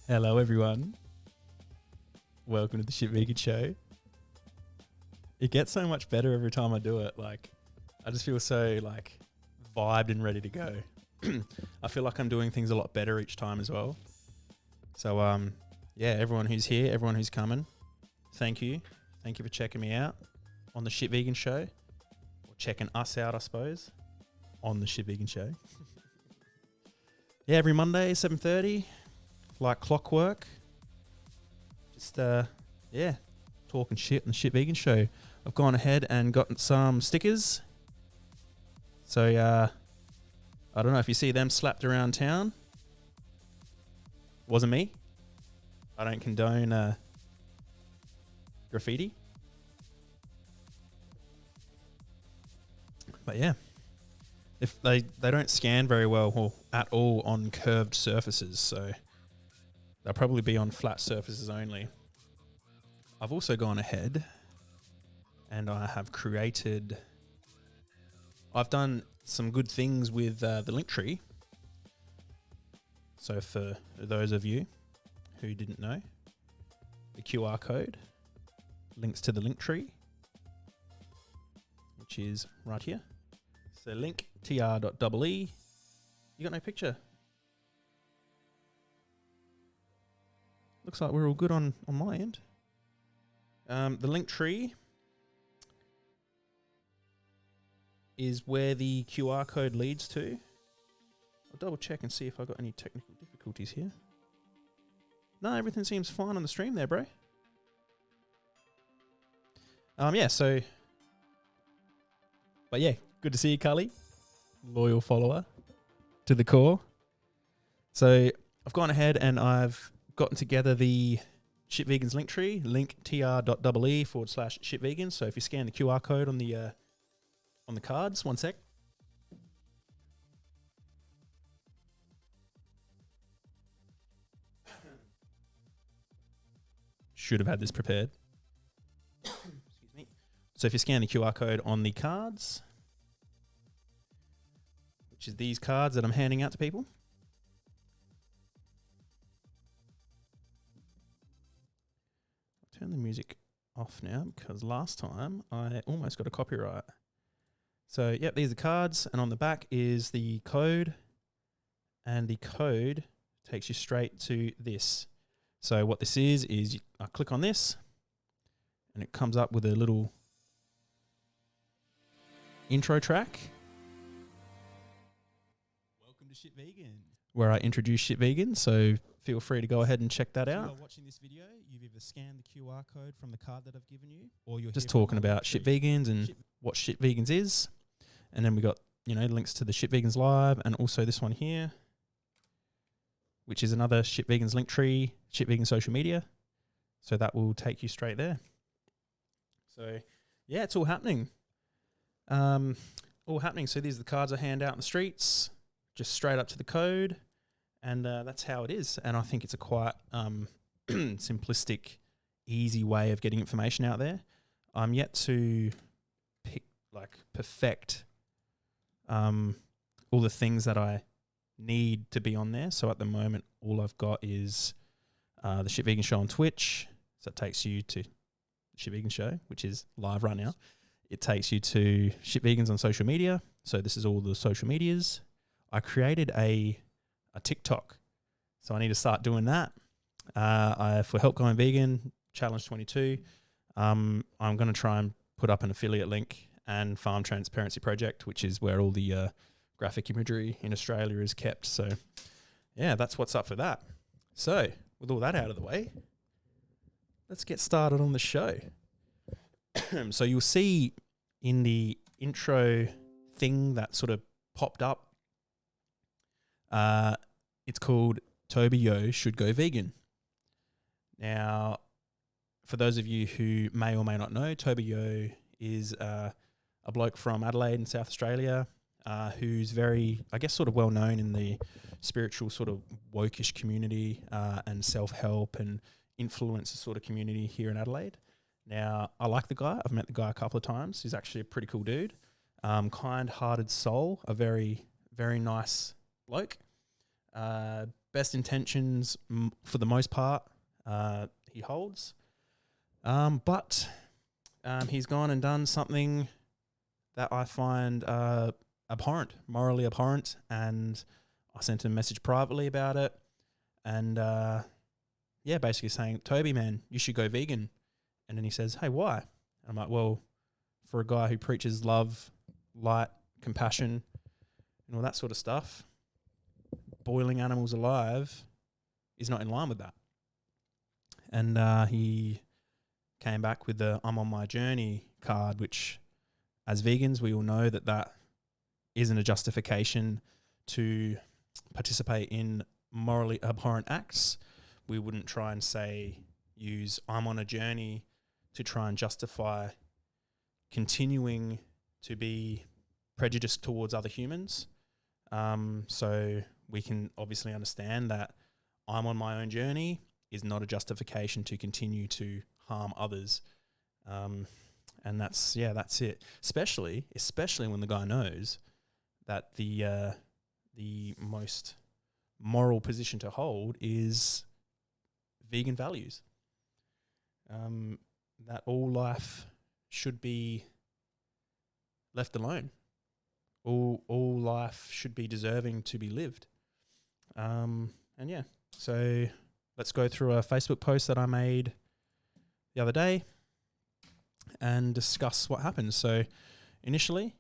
Hello, everyone. Welcome to the Shit Vegan Show. It gets so much better every time I do it. Like, I just feel so like vibed and ready to go. I feel like I'm doing things a lot better each time as well. So, yeah, everyone who's here, everyone who's coming, thank you. Thank you for checking me out on the Shit Vegan Show, or checking us out, I suppose, on the Shit Vegan Show. Yeah, every Monday, 7:30. Like clockwork, just talking shit on the Shit Vegan Show. I've gone ahead and gotten some stickers. So I don't know if you see them slapped around town. Wasn't me. I don't condone graffiti. But yeah, if they don't scan very well or at all on curved surfaces, so they'll probably be on flat surfaces only. I've also gone ahead and I have created... I've done some good things with the Linktree. So for those of you who didn't know, the QR code links to the Linktree, which is right here. So link tr.ee. You got no picture? Looks like we're all good on my end. The Linktree is where the QR code leads to. I'll double check and see if I've got any technical difficulties here. No, everything seems fine on the stream there, bro. Yeah, so... But yeah, good to see you, Cully. Loyal follower to the core. So I've gone ahead and I've gotten together the Shit Vegans Linktree, link tr.ee/Shit Vegans. So if you scan the QR code on the cards, one sec. Should have had this prepared. Excuse me. So if you scan the QR code on the cards, which is these cards that I'm handing out to people. Turn the music off now because last time I almost got a copyright. So, yep, these are cards, and on the back is the code, and the code takes you straight to this. So what this is I click on this, and it comes up with a little intro track. Welcome to Shit Vegan, where I introduce Shit Vegan, so feel free to go ahead and check that out. If you are watching this video, you've either scanned the QR code from the card that I've given you, or you're just talking about Shit Vegans and what Shit Vegans is. And then we got, links to the Shit Vegans Live, and also this one here, which is another Shit Vegans Linktree, Shit Vegan social media. So that will take you straight there. So yeah, it's all happening. So these are the cards I hand out in the streets, just straight up to the code. And that's how it is. And I think it's a quite simplistic, easy way of getting information out there. I'm yet to perfect all the things that I need to be on there. So at the moment, all I've got is the Shit Vegan Show on Twitch. So it takes you to the Shit Vegan Show, which is live right now. It takes you to Shit Vegans on social media. So this is all the social medias. I created a TikTok. So I need to start doing that. For Help Going Vegan, Challenge 22, I'm going to try and put up an affiliate link, and Farm Transparency Project, which is where all the graphic imagery in Australia is kept. So yeah, that's what's up for that. So with all that out of the way, let's get started on the show. So you'll see in the intro thing that sort of popped up, it's called Toby Yo Should Go Vegan. Now, for those of you who may or may not know, Toby Yo is a bloke from Adelaide in South Australia who's very, I guess, sort of well known in the spiritual sort of wokish community and self-help and influencer sort of community here in Adelaide. Now, I like the guy. I've met the guy a couple of times. He's actually a pretty cool dude. Kind-hearted soul, a very, very nice bloke. best intentions for the most part he holds. But he's gone and done something that I find abhorrent, morally abhorrent, and I sent him a message privately about it, and basically saying, Toby, man, you should go vegan. And then he says, hey, why? And I'm like, well, for a guy who preaches love, light, compassion, and all that sort of stuff, boiling animals alive is not in line with that. And he came back with the I'm on my journey card, which as vegans, we all know that that isn't a justification to participate in morally abhorrent acts. We wouldn't try and use I'm on a journey to try and justify continuing to be prejudiced towards other humans. So we can obviously understand that I'm on my own journey is not a justification to continue to harm others. And that's it. Especially when the guy knows that the most moral position to hold is vegan values. That all life should be left alone. All life should be deserving to be lived. So let's go through a Facebook post that I made the other day and discuss what happened. So initially,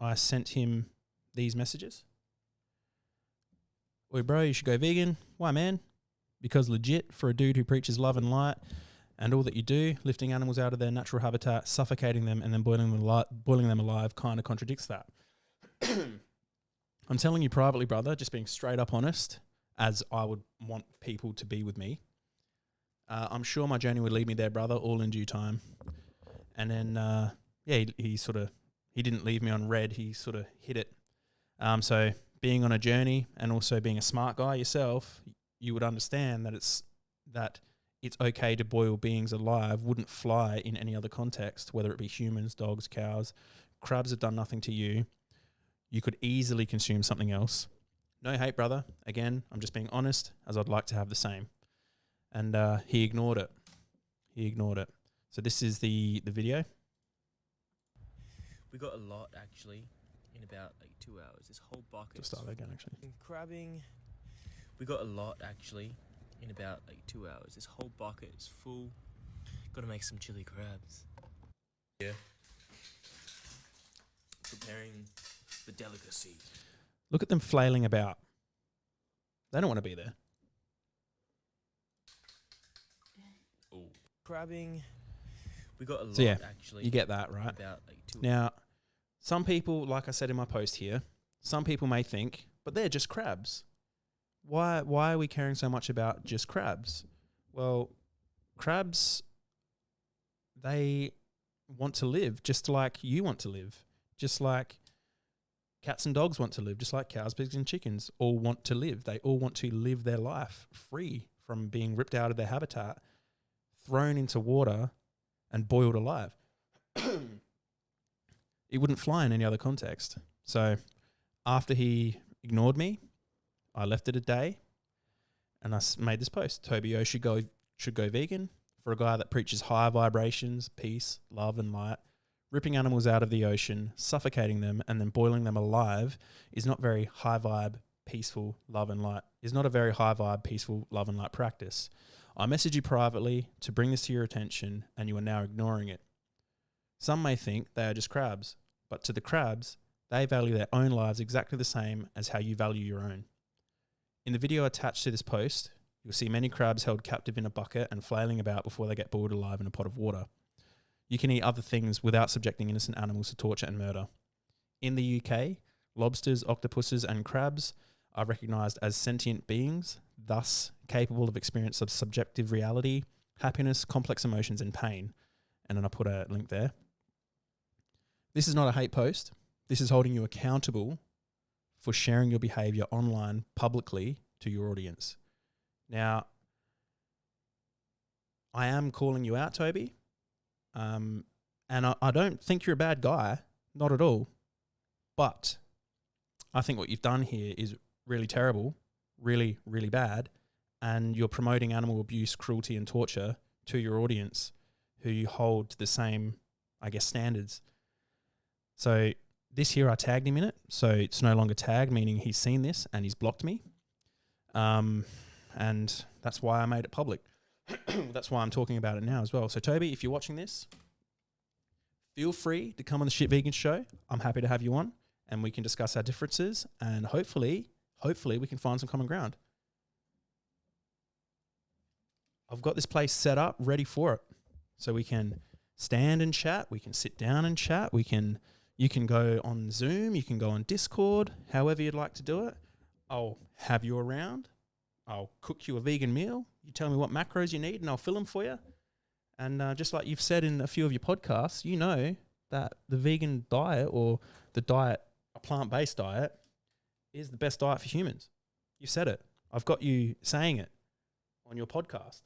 I sent him these messages. Oi, bro, you should go vegan. Why, man? Because legit, for a dude who preaches love and light and all that you do, lifting animals out of their natural habitat, suffocating them, and then boiling them alive kind of contradicts that. I'm telling you privately, brother, just being straight up honest, as I would want people to be with me. I'm sure my journey would lead me there, brother, all in due time. And then, he didn't leave me on red. He sort of hit it. So being on a journey and also being a smart guy yourself, you would understand that it's okay to boil beings alive wouldn't fly in any other context, whether it be humans, dogs, cows. Crabs have done nothing to you. You could easily consume something else. No hate, brother. Again, I'm just being honest, as I'd like to have the same. And he ignored it. So this is the video. We got a lot, actually, in about 2 hours. This whole bucket. Just start again, actually. Crabbing. We got a lot, actually, in about 2 hours. This whole bucket is full. Got to make some chili crabs. Yeah. Preparing the delicacy. Look at them flailing about. They don't want to be there. Oh. Crabbing. We got a lot, actually. You get that, right? About 2 Now, some people, like I said in my post here, some people may think, but they're just crabs. Why are we caring so much about just crabs? Well, crabs, they want to live just like you want to live, just like cats and dogs want to live, just like cows, pigs and chickens all want to live. They all want to live their life free from being ripped out of their habitat, thrown into water, and boiled alive. It wouldn't fly in any other context. So after he ignored me, I left it a day and I made this post. Toby Yo should go vegan. For a guy that preaches high vibrations, peace, love and light, ripping animals out of the ocean, suffocating them and then boiling them alive is not very high vibe, peaceful love and light. Is not a very high vibe, peaceful love and light practice. I messaged you privately to bring this to your attention and you are now ignoring it. Some may think they are just crabs, but to the crabs, they value their own lives exactly the same as how you value your own. In the video attached to this post, you'll see many crabs held captive in a bucket and flailing about before they get boiled alive in a pot of water. You can eat other things without subjecting innocent animals to torture and murder. In the UK, lobsters, octopuses, and crabs are recognised as sentient beings, thus capable of experience of subjective reality, happiness, complex emotions, and pain. And then I put a link there. This is not a hate post. This is holding you accountable for sharing your behaviour online publicly to your audience. Now, I am calling you out, Toby. And I don't think you're a bad guy, not at all. But I think what you've done here is really terrible really, really bad, and you're promoting animal abuse, cruelty and torture to your audience who you hold to the same, I guess, standards. So this here I tagged him in it, so it's no longer tagged, meaning he's seen this and he's blocked me. And that's why I made it public. That's why I'm talking about it now as well. So Toby, if you're watching this, feel free to come on the Shit Vegan Show. I'm happy to have you on, and we can discuss our differences, and hopefully we can find some common ground. I've got this place set up, ready for it. So we can stand and chat, we can sit down and chat, you can go on Zoom, you can go on Discord, however you'd like to do it. I'll have you around. I'll cook you a vegan meal. You tell me what macros you need and I'll fill them for you. And just like you've said in a few of your podcasts, you know that the vegan diet, or the diet, a plant-based diet, is the best diet for humans. You've said it. I've got you saying it on your podcast,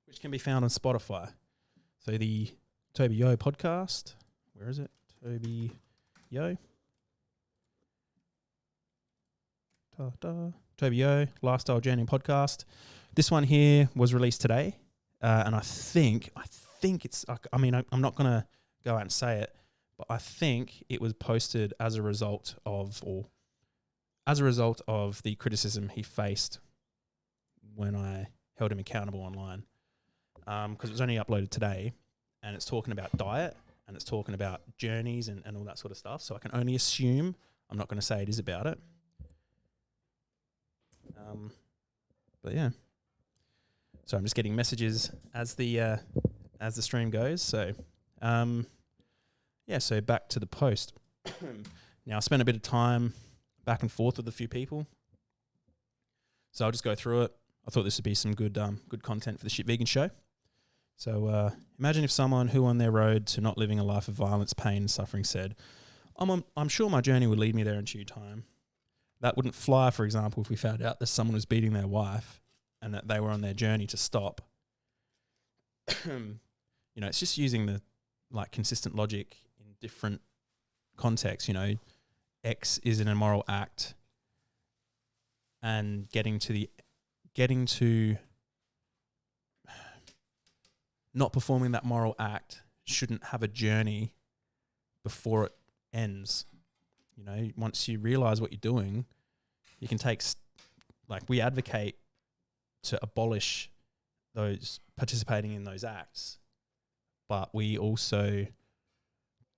which can be found on Spotify. So the Toby Yo podcast, where is it? Toby Yo. Toby Yo, Lifestyle Journey Podcast. This one here was released today, and I think it's, I mean, I'm not going to go out and say it, but I think it was posted as a result of the criticism he faced when I held him accountable online. Because it was only uploaded today, and it's talking about diet, and it's talking about journeys and all that sort of stuff. So I can only assume, I'm not going to say it is about it. But yeah. So I'm just getting messages as the stream goes. So so back to the post. Now I spent a bit of time back and forth with a few people. So I'll just go through it. I thought this would be some good content for the Shit Vegan Show. So imagine if someone who on their road to not living a life of violence, pain and suffering said, I'm sure my journey would lead me there in due time. That wouldn't fly, for example, if we found out that someone was beating their wife and that they were on their journey to stop. It's just using the consistent logic in different contexts. X is an immoral act, and getting to not performing that moral act shouldn't have a journey before it ends. Once you realize what you're doing, you can take, we advocate to abolish those participating in those acts, but we also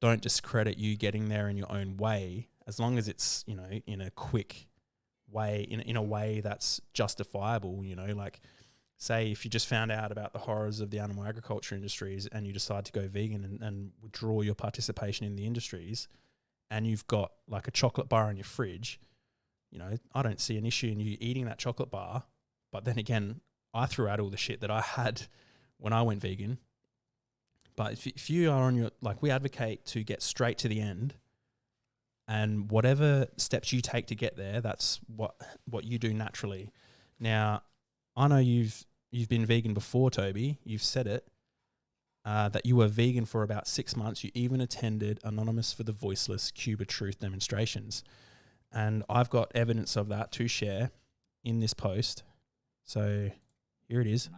don't discredit you getting there in your own way, as long as it's, in a quick way, in a way that's justifiable. Say if you just found out about the horrors of the animal agriculture industries and you decide to go vegan and withdraw your participation in the industries, and you've got a chocolate bar in your fridge, I don't see an issue in you eating that chocolate bar. But then again, I threw out all the shit that I had when I went vegan. But if you are on your, we advocate to get straight to the end, and whatever steps you take to get there, that's what you do naturally. Now, I know you've been vegan before, Toby. You've said it. That you were vegan for about 6 months. You even attended Anonymous for the Voiceless Cuba Truth demonstrations. And I've got evidence of that to share in this post. So here it is.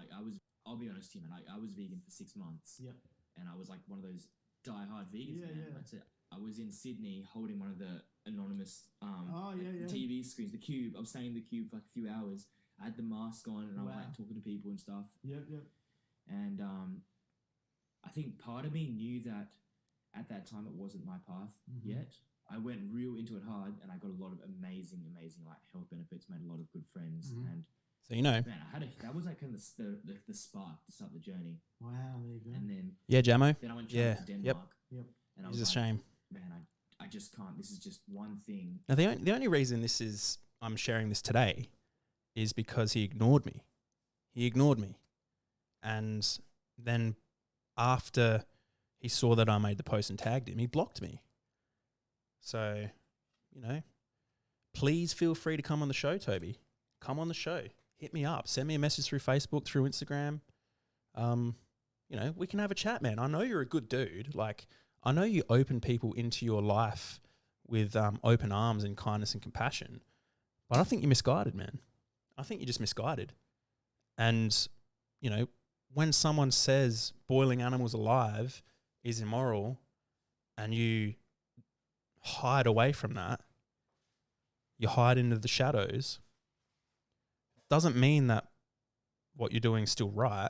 I'll be honest, Tim, I was vegan for 6 months. Yep. And I was one of those die-hard vegans, man. Yeah. That's it. I was in Sydney holding one of the Anonymous TV screens, the Cube. I was staying in the Cube for a few hours. I had the mask on and I was talking to people and stuff. Yep. And I think part of me knew that at that time it wasn't my path yet. I went real into it hard, and I got a lot of amazing health benefits. Made a lot of good friends, and so man, that was kind of the spark to start the journey. Wow, there you go. And then Jamo. Then I went to Denmark. Yep. And I It's was a shame. Man, I just can't. This is just one thing. Now the only reason I'm sharing this today is because he ignored me. And then after he saw that I made the post and tagged him, he blocked me. So, please feel free to come on the show, Toby. Come on the show. Hit me up. Send me a message through Facebook, through Instagram. We can have a chat, man. I know you're a good dude. I know you open people into your life with open arms and kindness and compassion. But I think you're misguided, man. I think you're just misguided. And, you know, when someone says boiling animals alive is immoral and you hide away from that, you hide into the shadows, doesn't mean that what you're doing is still right.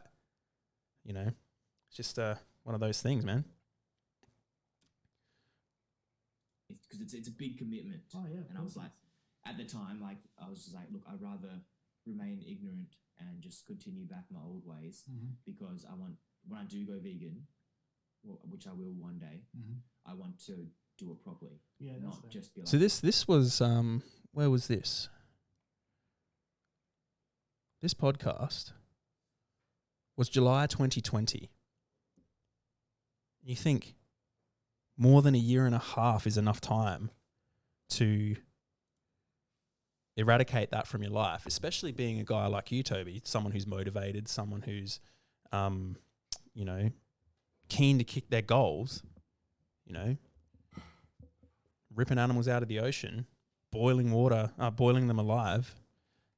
You know, it's just one of those things, man. Because it's a big commitment. Oh yeah. And I was like, at the time, like I was just like, look, I'd rather remain ignorant and just continue back my old ways because I want, when I do go vegan, which I will one day, I want to do it properly. Yeah, not fair. just be like. So this was where was this? This podcast was July 2020. You think more than a year and a half is enough time to eradicate that from your life, especially being a guy like you, Toby, someone who's motivated, someone who's, you know, keen to kick their goals, you know, ripping animals out of the ocean, boiling them alive.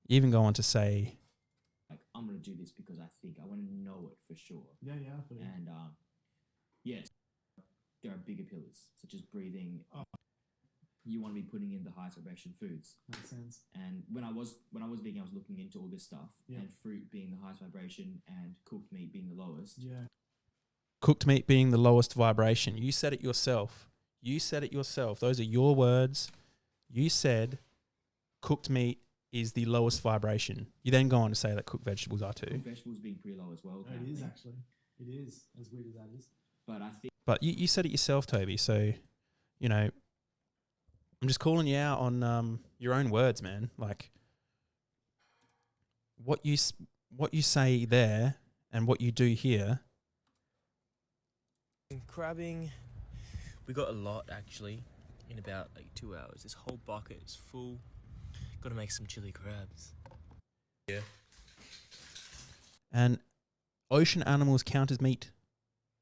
You even go on to say, like, I'm going to do this because I think I want to know it for sure. Yeah, I feel you. And yes, there are bigger pillars such as breathing. You want to be putting in the highest vibration foods. Makes sense. And when I was vegan, I was looking into all this stuff, and fruit being the highest vibration and cooked meat being the lowest. Yeah. cooked meat being the lowest vibration. You said it yourself. Those are your words. You said cooked meat is the lowest vibration. You then go on to say that cooked vegetables are too. Cooked vegetables being pretty low as well. It is actually. It is, as weird as that is. But I think. But you said it yourself, Toby. So, you know, I'm just calling you out on your own words, man. Like what you say there and what you do here. Crabbing, we got a lot actually in about like 2 hours. This whole bucket is full. Got to make some chili crabs. Yeah. And ocean animals count as meat.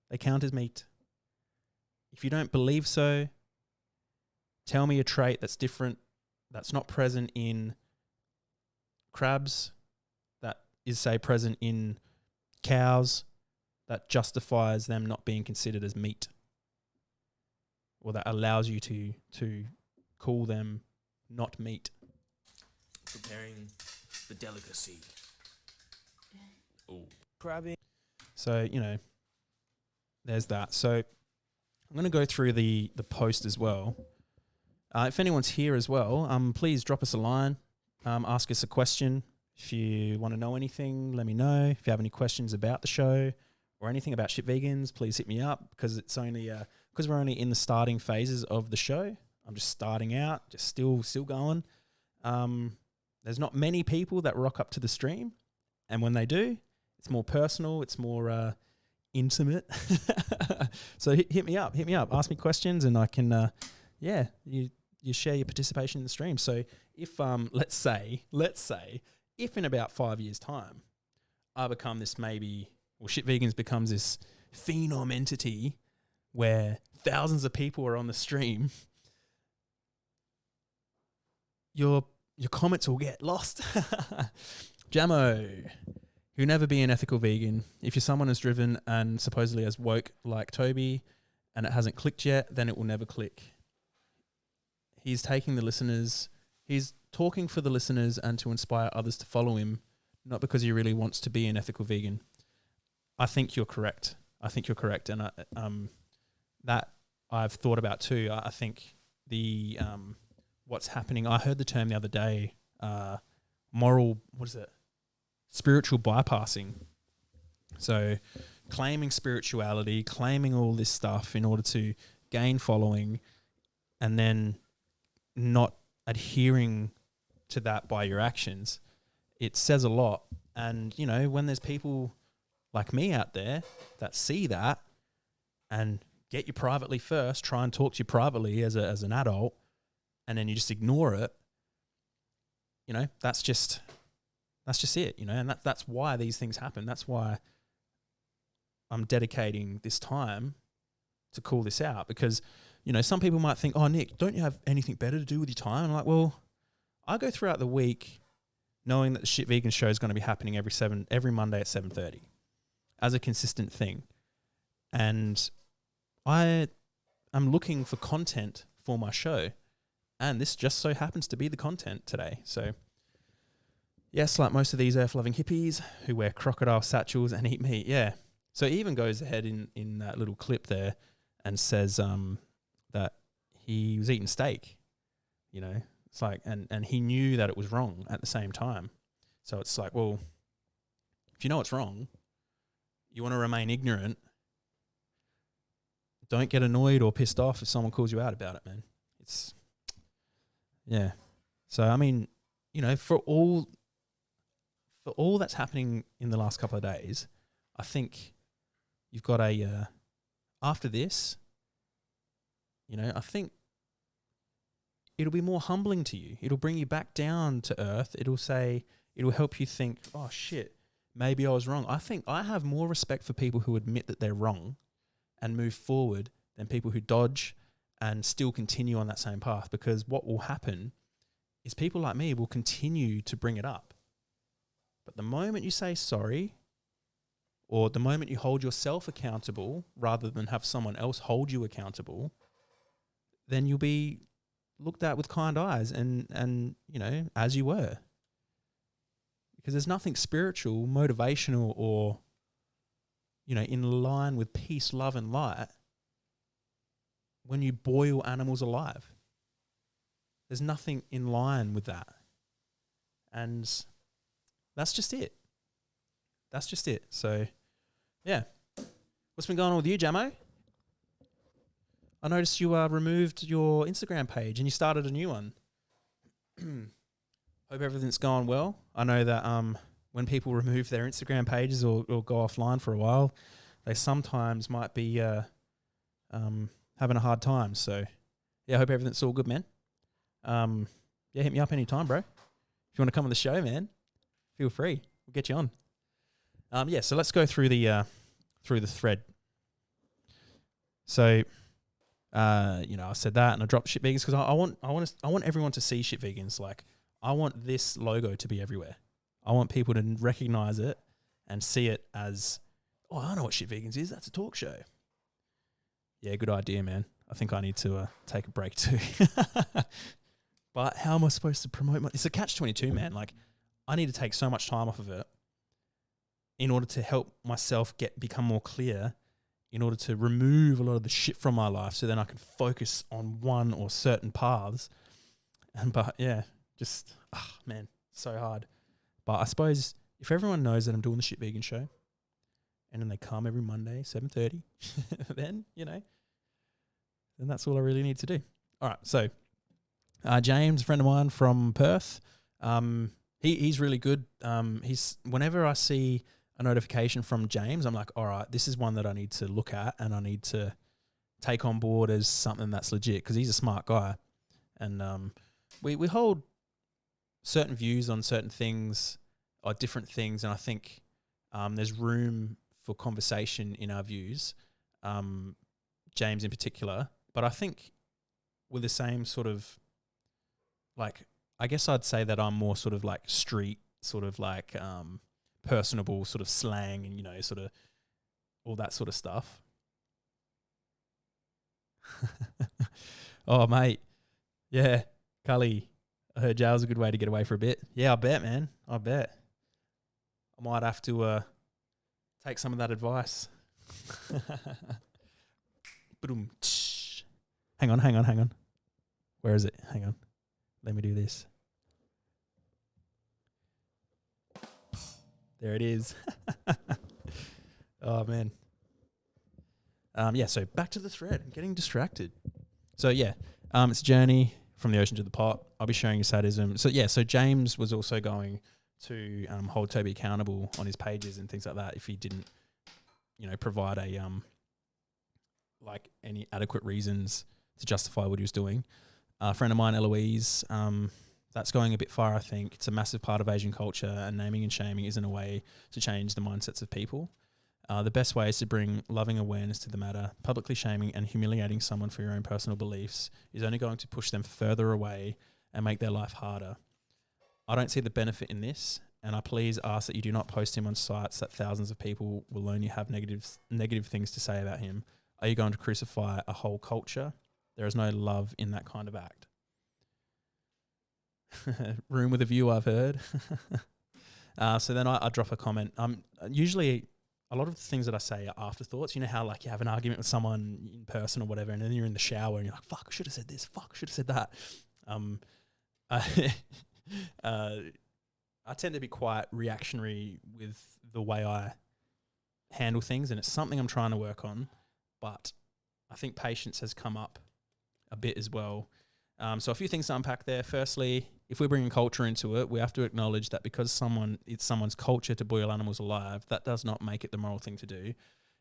They count as meat. If you don't believe so, tell me a trait that's different, that's not present in crabs, that is, say, present in cows, that justifies them not being considered as meat, or that allows you to call them not meat. Preparing the delicacy. Oh, crabbing. So, you know, there's that. So I'm going to go through the post as well. If anyone's here as well, please drop us a line, ask us a question. If you want to know anything, let me know. If you have any questions about the show or anything about Shit Vegans, please hit me up, because it's only because we're only in the starting phases of the show. I'm just starting out, just still going. There's not many people that rock up to the stream, and when they do, it's more personal, it's more intimate. So hit me up, ask me questions, and I can, you share your participation in the stream. So if let's say if in about 5 years' time I become this Shit Vegans becomes this phenom entity where thousands of people are on the stream, your comments will get lost. Jamo, you'll never be an ethical vegan. If you're someone who's driven and supposedly as woke like Toby and it hasn't clicked yet, then it will never click. He's taking the listeners, he's talking for the listeners and to inspire others to follow him, not because he really wants to be an ethical vegan. I think you're correct. And that I've thought about too. I think the what's happening, I heard the term the other day, spiritual bypassing. So claiming spirituality, claiming all this stuff in order to gain following, and then not adhering to that by your actions. It says a lot. And, you know, when there's people like me out there that see that and get you privately first, try and talk to you privately as an adult, and then you just ignore it, you know, that's just it, you know, and that's why these things happen. That's why I'm dedicating this time to call this out, because, you know, some people might think, oh, Nick, don't you have anything better to do with your time? And I'm like, well, I go throughout the week knowing that the Shit Vegan show is going to be happening every Monday at 7:30 as a consistent thing. And I am looking for content for my show. And this just so happens to be the content today. So, yes, like most of these earth-loving hippies who wear crocodile satchels and eat meat, yeah. So he even goes ahead in that little clip there and says that he was eating steak, you know. It's like, and he knew that it was wrong at the same time. So it's like, well, if you know it's wrong, you want to remain ignorant, don't get annoyed or pissed off if someone calls you out about it, man. It's, yeah. So, I mean, you know, for all that's happening in the last couple of days, I think you've got after this, you know, I think it'll be more humbling to you. It'll bring you back down to earth. It'll help you think, oh shit, maybe I was wrong. I think I have more respect for people who admit that they're wrong and move forward than people who dodge and still continue on that same path, because what will happen is people like me will continue to bring it up. But the moment you say sorry, or the moment you hold yourself accountable rather than have someone else hold you accountable, then you'll be looked at with kind eyes and you know, as you were. Because there's nothing spiritual, motivational, or, you know, in line with peace, love, and light when you boil animals alive. There's nothing in line with that. And that's just it. That's just it. So, yeah. What's been going on with you, Jamo? I noticed you removed your Instagram page and you started a new one. Hope everything's going well. I know that when people remove their Instagram pages or go offline for a while, they sometimes might be having a hard time. So, yeah, I hope everything's all good, man. Yeah, hit me up anytime, bro. If you want to come on the show, man, feel free. We'll get you on. Yeah, so let's go through the thread. So, you know, I said that and I dropped Shit Vegans because I want everyone to see Shit Vegans. Like, I want this logo to be everywhere. I want people to recognize it and see it as, oh, I know what Shit Vegans is. That's a talk show. Yeah, good idea, man. I think I need to take a break too. But how am I supposed to promote it's a catch-22, man. Like, I need to take so much time off of it in order to help myself become more clear, in order to remove a lot of the shit from my life, so then I can focus on one or certain paths. But yeah, just, man, so hard. But I suppose if everyone knows that I'm doing the Shit Vegan show, and then they come every Monday, 7:30, then, you know, then that's all I really need to do. All right, so James, a friend of mine from Perth, he's really good. Whenever I see a notification from James, I'm like, all right, this is one that I need to look at and I need to take on board as something that's legit, because he's a smart guy. And we hold certain views on certain things or different things, and I think there's room for conversation in our views, James in particular. But I think with the same sort of, like, I guess I'd say that I'm more sort of like street, sort of like personable sort of slang and, you know, sort of all that sort of stuff. Oh, mate. Yeah, Cully, I heard jail's a good way to get away for a bit. Yeah, I bet, man. I bet. I might have to take some of that advice. Hang on. Where is it? Hang on. Let me do this. There it is. Oh, man. Yeah, so back to the thread. I'm getting distracted. So, yeah, it's a journey from the ocean to the pot. I'll be sharing sadism. So, yeah, so James was also going to hold Toby accountable on his pages and things like that if he didn't, you know, provide like any adequate reasons to justify what he was doing. A friend of mine, Eloise, that's going a bit far, I think. It's a massive part of Asian culture, and naming and shaming isn't a way to change the mindsets of people. The best way is to bring loving awareness to the matter. Publicly shaming and humiliating someone for your own personal beliefs is only going to push them further away and make their life harder. I don't see the benefit in this, and I please ask that you do not post him on sites that thousands of people will only have negative things to say about him. Are you going to crucify a whole culture? There is no love in that kind of act. Room with a view, I've heard. So then I drop a comment. Usually a lot of the things that I say are afterthoughts. You know how like you have an argument with someone in person or whatever, and then you're in the shower and you're like, fuck, I should have said this. Fuck, I should have said that. I tend to be quite reactionary with the way I handle things, and it's something I'm trying to work on. But I think patience has come up a bit as well. So a few things to unpack there. Firstly, if we're bringing culture into it, we have to acknowledge that because it's someone's culture to boil animals alive, that does not make it the moral thing to do.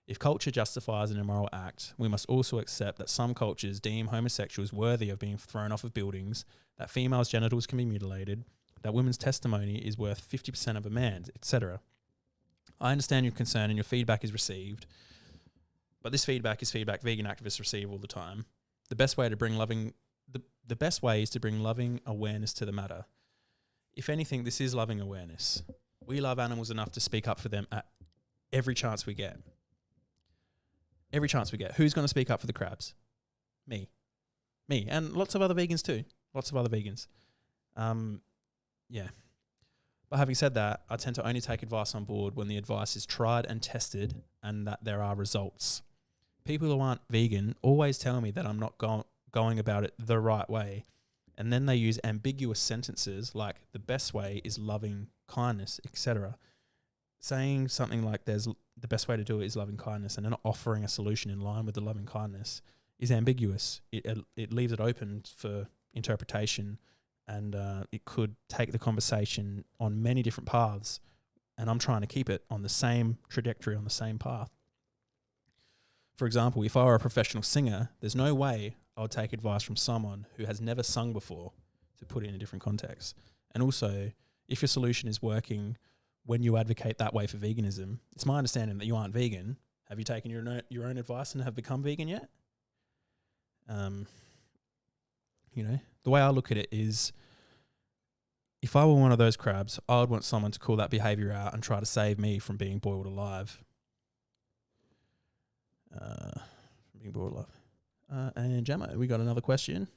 If culture justifies an immoral act, we must also accept that some cultures deem homosexuals worthy of being thrown off of buildings, that females' genitals can be mutilated, that women's testimony is worth 50% of a man's, etc. I understand your concern and your feedback is received, but this feedback is feedback vegan activists receive all the time. The best way is to bring loving awareness to the matter. If anything, this is loving awareness. We love animals enough to speak up for them at every chance we get. Every chance we get. Who's going to speak up for the crabs? Me. And lots of other vegans too. Lots of other vegans. Yeah. But having said that, I tend to only take advice on board when the advice is tried and tested and that there are results. People who aren't vegan always tell me that I'm not going about it the right way. And then they use ambiguous sentences like the best way is loving kindness, etc. Saying something like the best way to do it is loving kindness and then offering a solution in line with the loving kindness is ambiguous. It leaves it open for interpretation, and it could take the conversation on many different paths, and I'm trying to keep it on the same trajectory, on the same path. For example, if I were a professional singer, there's no way I would take advice from someone who has never sung before to put it in a different context. And also, if your solution is working when you advocate that way for veganism, it's my understanding that you aren't vegan. Have you taken your own advice and have become vegan yet? The way I look at it is, if I were one of those crabs, I would want someone to call that behaviour out and try to save me from being boiled alive. And Gemma, we got another question.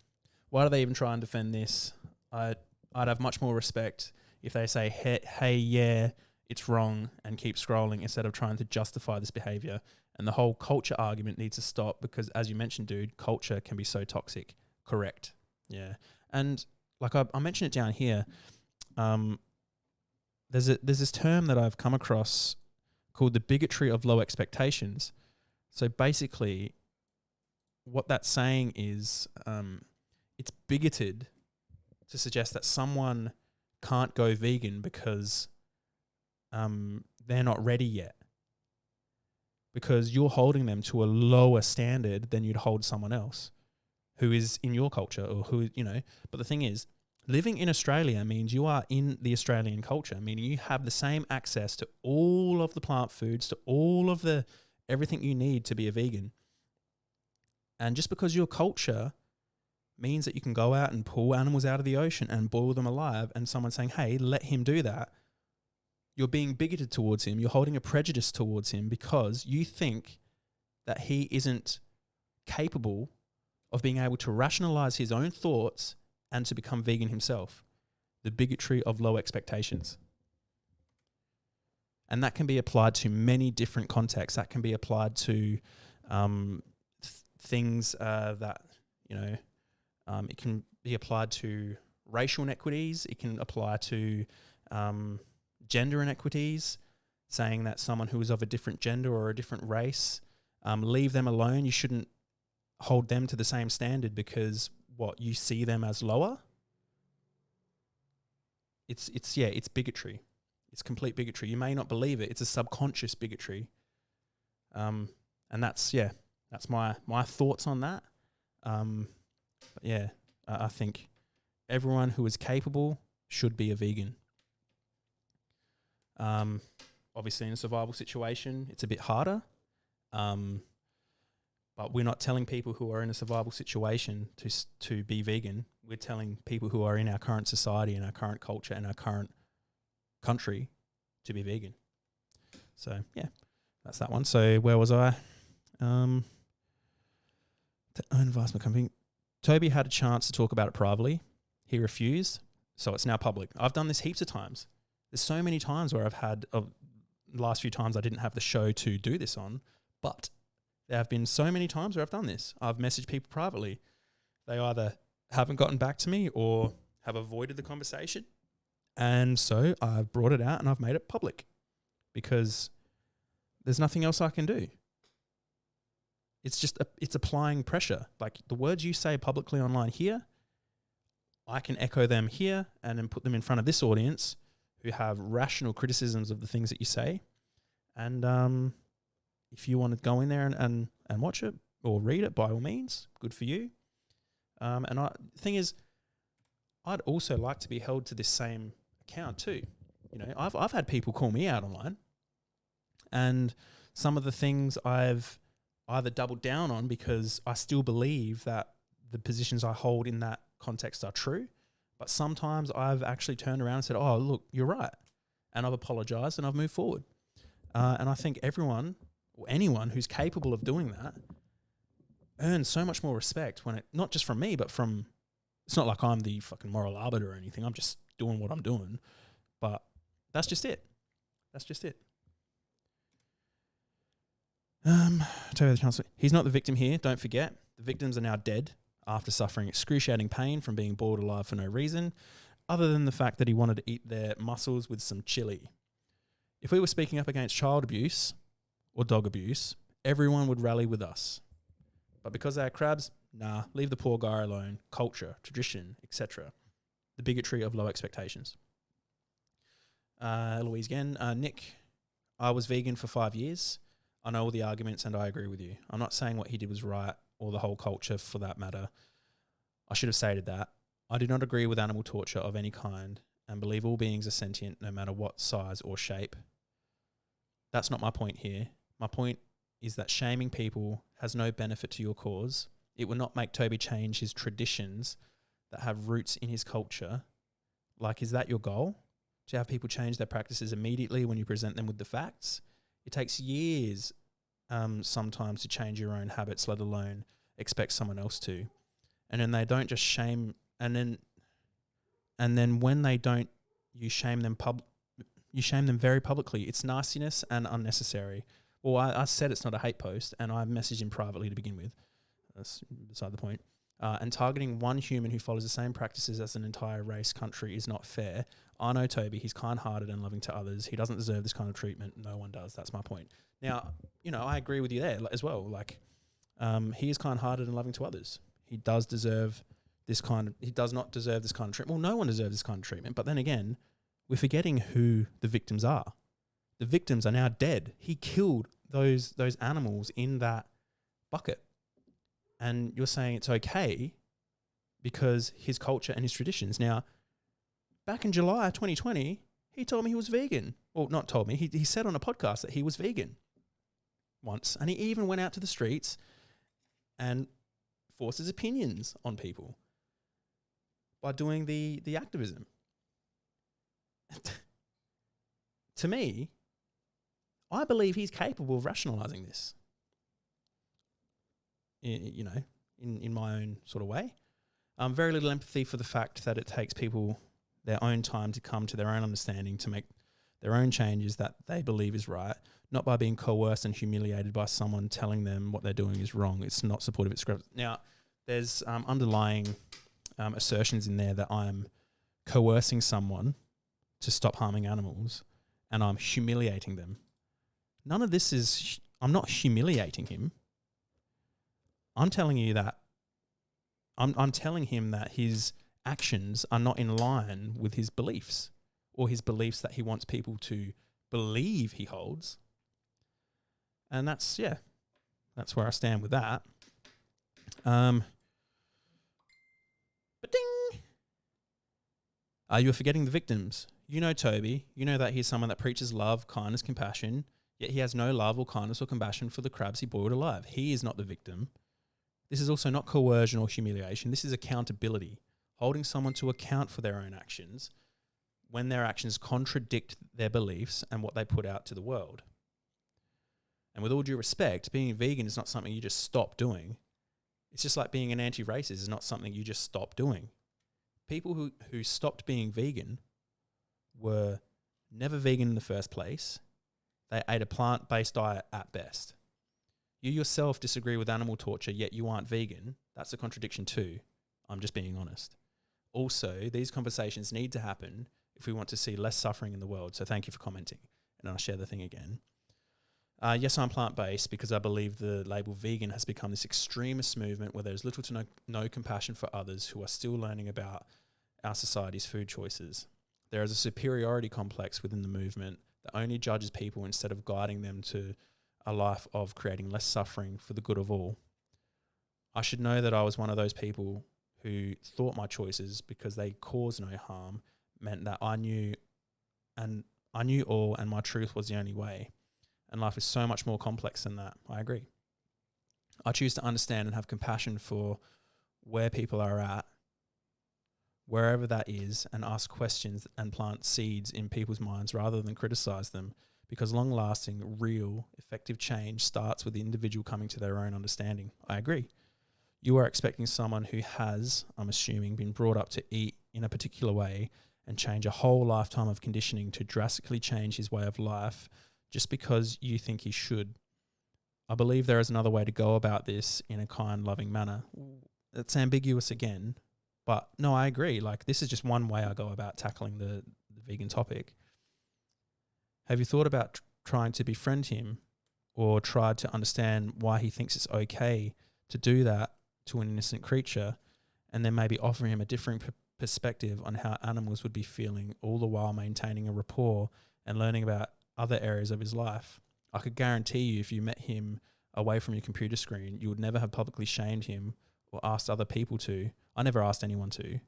Why do they even try and defend this? I'd have much more respect if they say, hey, yeah, it's wrong, and keep scrolling instead of trying to justify this behaviour. And the whole culture argument needs to stop because, as you mentioned, dude, culture can be so toxic. Correct. Yeah. And like I mentioned it down here, there's this term that I've come across called the bigotry of low expectations. So basically, what that's saying is it's bigoted to suggest that someone can't go vegan because they're not ready yet. Because you're holding them to a lower standard than you'd hold someone else who is in your culture or who, But the thing is, living in Australia means you are in the Australian culture, meaning you have the same access to all of the plant foods, to all of the everything you need to be a vegan. And just because your culture means that you can go out and pull animals out of the ocean and boil them alive, and someone saying, hey, let him do that, you're being bigoted towards him. You're holding a prejudice towards him because you think that he isn't capable of being able to rationalize his own thoughts and to become vegan himself. The bigotry of low expectations. And that can be applied to many different contexts. That can be applied to things that, it can be applied to racial inequities. It can apply to gender inequities, saying that someone who is of a different gender or a different race, leave them alone. You shouldn't hold them to the same standard because you see them as lower. It's bigotry. It's complete bigotry. You may not believe it. It's a subconscious bigotry. And that's my thoughts on that. I think everyone who is capable should be a vegan. Obviously in a survival situation, it's a bit harder. But we're not telling people who are in a survival situation to be vegan. we're telling people who are in our current society and our current culture and our current country to be vegan. So, yeah, that's that one. So, where was I? To own investment company. Toby had a chance to talk about it privately. He refused, so it's now public. I've done this heaps of times. There's so many times where I've had, the last few times I didn't have the show to do this on, but there have been so many times where I've done this. I've messaged people privately. They either haven't gotten back to me or have avoided the conversation. And so I've brought it out and I've made it public because there's nothing else I can do. It's just, it's applying pressure. Like the words you say publicly online here, I can echo them here and then put them in front of this audience who have rational criticisms of the things that you say. And if you want to go in there and watch it or read it, by all means, good for you. And the thing is, I'd also like to be held to this same account too. You know, I've had people call me out online, and some of the things I've either doubled down on because I still believe that the positions I hold in that context are true, but sometimes I've actually turned around and said, "Oh, look, you're right," and I've apologized and I've moved forward. And I think everyone or anyone who's capable of doing that earns so much more respect when it, not just from me, but from, it's not like I'm the fucking moral arbiter or anything. I'm just doing what I'm doing. But that's just it. That's just it. Tell you the chance. He's not the victim here. Don't forget, the victims are now dead after suffering excruciating pain from being boiled alive for no reason, other than the fact that he wanted to eat their muscles with some chili. If we were speaking up against child abuse or dog abuse, everyone would rally with us. But because they are crabs, nah, leave the poor guy alone. Culture, tradition, etc. The bigotry of low expectations. Louise again. Nick, I was vegan for 5 years. I know all the arguments and I agree with you. I'm not saying what he did was right or the whole culture for that matter. I should have stated that. I do not agree with animal torture of any kind and believe all beings are sentient no matter what size or shape. That's not my point here. My point is that shaming people has no benefit to your cause. It will not make Toby change his traditions that have roots in his culture. Like, is that your goal? To have people change their practices immediately when you present them with the facts? It takes years sometimes to change your own habits, let alone expect someone else to. And then they don't just shame, and then when they don't, you shame them very publicly. It's nastiness and unnecessary. Well, I said it's not a hate post, and I messaged him privately to begin with. That's beside the point. And targeting one human who follows the same practices as an entire race country is not fair. I know Toby, he's kind-hearted and loving to others. He doesn't deserve this kind of treatment. No one does. That's my point. Now, you know, I agree with you there as well. Like, he is kind-hearted and loving to others. He does deserve this kind of, he does not deserve this kind of treatment. Well, no one deserves this kind of treatment. But then again, we're forgetting who the victims are. The victims are now dead. He killed those animals in that bucket. And you're saying it's okay because his culture and his traditions. Now, back in July 2020, he told me he was vegan. Well, not told me. He said on a podcast that he was vegan once. And he even went out to the streets and forced his opinions on people by doing the activism. To me, I believe he's capable of rationalizing this. You know, in my own sort of way. Very little empathy for the fact that it takes people their own time to come to their own understanding, to make their own changes that they believe is right, not by being coerced and humiliated by someone telling them what they're doing is wrong. It's not supportive. It's now, there's underlying assertions in there that I'm coercing someone to stop harming animals and I'm humiliating them. None of this is, I'm not humiliating him. I'm telling you that I'm telling him that his actions are not in line with his beliefs or his beliefs that he wants people to believe he holds. And that's where I stand with that. But ding! You are forgetting the victims. You know Toby. You know that he's someone that preaches love, kindness, compassion, yet he has no love or kindness or compassion for the crabs he boiled alive. He is not the victim. This is also not coercion or humiliation. This is accountability. holding someone to account for their own actions when their actions contradict their beliefs and what they put out to the world. And with all due respect, being vegan is not something you just stop doing. It's just like being an anti-racist is not something you just stop doing. People who stopped being vegan were never vegan in the first place. They ate a plant-based diet at best. You yourself disagree with animal torture, yet you aren't vegan. That's a contradiction too. I'm just being honest. Also, these conversations need to happen if we want to see less suffering in the world. So thank you for commenting. And I'll share the thing again. Yes, I'm plant-based because I believe the label vegan has become this extremist movement where there's little to no compassion for others who are still learning about our society's food choices. There is a superiority complex within the movement that only judges people instead of guiding them to a life of creating less suffering for the good of all. I should know that I was one of those people who thought my choices, because they cause no harm, meant that I knew all and my truth was the only way. And life is so much more complex than that. I agree. I choose to understand and have compassion for where people are at, wherever that is, and ask questions and plant seeds in people's minds rather than criticize them, because long-lasting, real, effective change starts with the individual coming to their own understanding. I agree. You are expecting someone who has, I'm assuming, been brought up to eat in a particular way and change a whole lifetime of conditioning to drastically change his way of life just because you think he should. I believe there is another way to go about this in a kind, loving manner. It's ambiguous again, but no, I agree. Like, this is just one way I go about tackling the vegan topic. Have you thought about trying to befriend him or tried to understand why he thinks it's okay to do that to an innocent creature, and then maybe offer him a different perspective on how animals would be feeling, all the while maintaining a rapport and learning about other areas of his life? I could guarantee you if you met him away from your computer screen, you would never have publicly shamed him or asked other people to. I never asked anyone to.